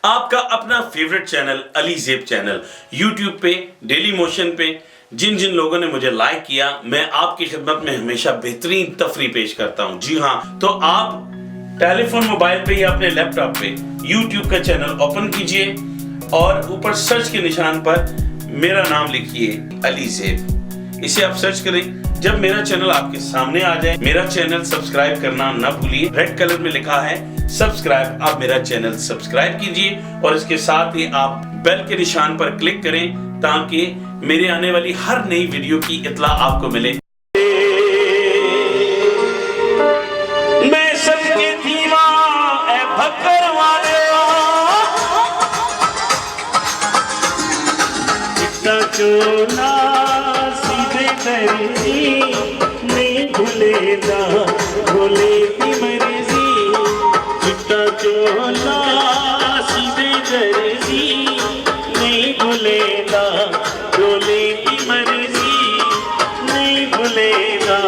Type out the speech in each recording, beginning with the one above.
आपका अपना favourite channel Ali ज़ेब channel YouTube पे डेली मोशन पे जिन जिन लोगों ने मुझे लाइक किया, मैं आपकी खिदमत में हमेशा बेहतरीन तफरी पेश करता हूं। जी हाँ, तो आप टेलीफोन मोबाइल पे या अपने लैपटॉप पे यूट्यूब का चैनल ओपन कीजिए और ऊपर सर्च के निशान पर मेरा नाम लिखिए अली ज़ेब। इसे आप सर्च करें। जब मेरा चैनल आपके सामने आ जाए, मेरा चैनल सब्सक्राइब करना ना भूलिए। रेड कलर में लिखा है सब्सक्राइब, आप मेरा चैनल सब्सक्राइब कीजिए और इसके साथ ही आप बेल के निशान पर क्लिक करें ताकि मेरे आने वाली हर नई वीडियो की इत्तला आपको मिले। मैं सबके दीवा ए भक्कर वाले चोला सीधे दर्जी नहीं भूलेगा, भोले की मर्जी। चिट्टा चोला सीधे दर्जी नहीं भूलेगा, भोले की मर्जी नहीं भूलेगा,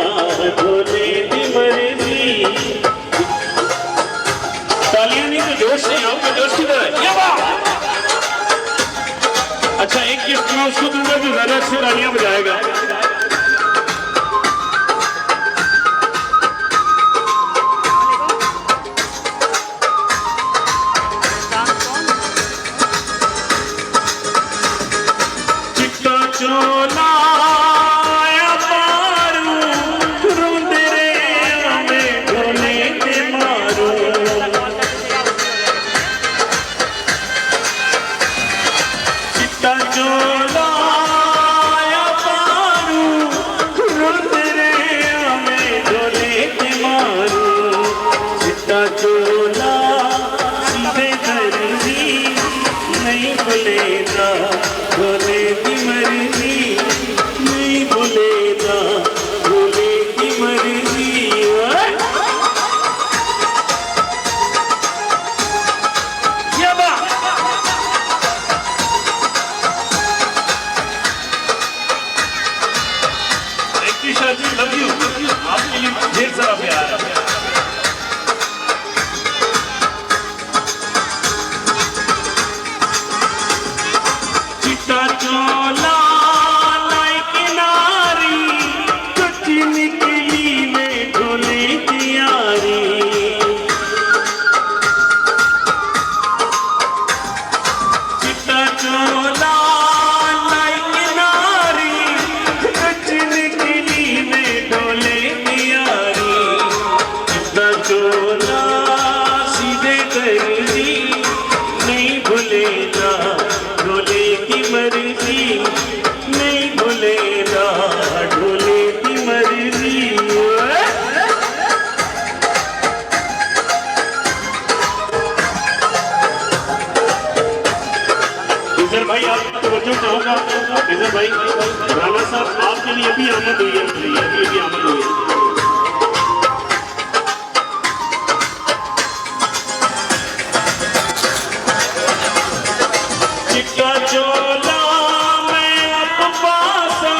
भोले की मर्जी। तालियां नहीं तो जोश से आओ, जोश की तरह। अच्छा, एक गिफ्ट मैं उसको दूंगा जो ज्यादा अच्छी तालियां बजाएगा। चिट्टा चोला नहीं भूलेगा, भोले की मर्जी नहीं भूलेगा, भोले की मर्जी। लव यू, आपके लिए ढेर सारा प्यार है। चोला लाइक नारी कुछ निकली में ढोले की यारी। चिट्टा चोला लाइक नारी कुछ निकली में ढोले की यारी। चिट्टा चोला सीधे दर्जी नहीं भूलेगा, ढोले की मर्जी नहीं भूलेगा, ढोले की मर्जी। इधर भाई आप तवज्जो चाहूंगा। इधर भाई राणा साहब, आपके लिए भी आमद हुई है, आपके लिए आमद हुई है। चिट्टा चोला मैं अब पासा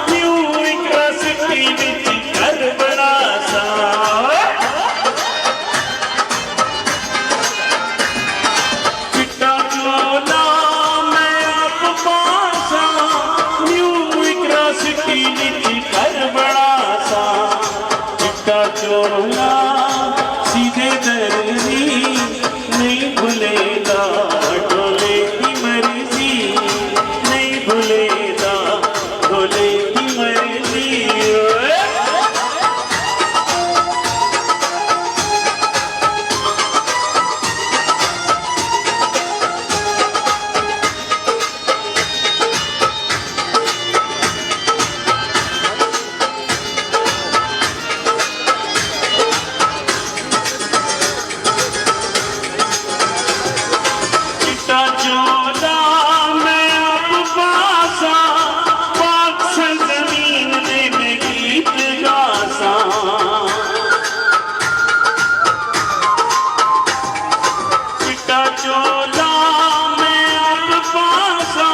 न्यू एक रस की बिच कर बड़ा सा। चिट्टा चोला मैं अब पासा न्यू एक रस की बिच कर बड़ा सा। चिट्टा चोला सीधे दर्जी नहीं भूलेगा, ढोले की मर्जी नहीं भूलेगा, ढोले की मर्जी। चिट्टा चोला मैं अब पासा पाक सरजमीन में मैं गीत गासा। चिट्टा चोला मैं अब पासा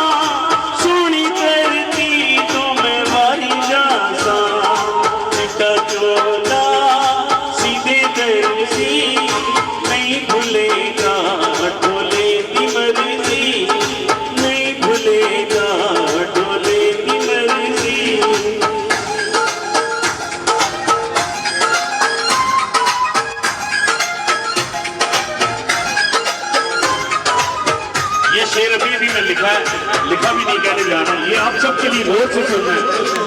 सोनी धरती तो मैं वारी जासा। चिट्टा चोला सीधे दर्जी नहीं भूलेगा, ढोले लिखा है, लिखा भी नहीं कहने जाना, ये आप सबके लिए रोज से सुन रहे हैं।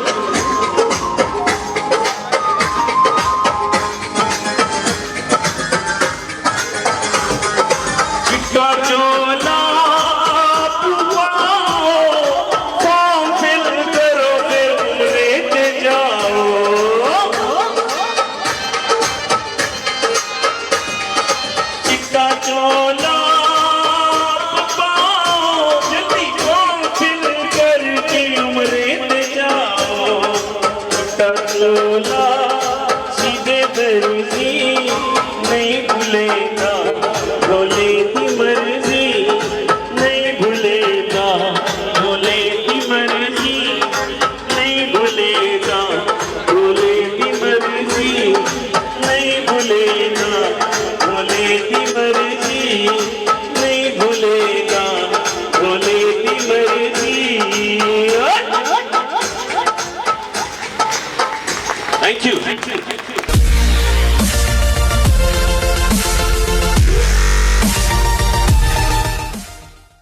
सीधे दर्जी नहीं भूलेगा, भोले की मर्जी नहीं भूलेगा, भोले की मर्जी नहीं भूलेगा, भोले की मर्जी नहीं भूलेगा, भोले की मर्जी नहीं भूलेगा, भोले की मर्जी। Thank you.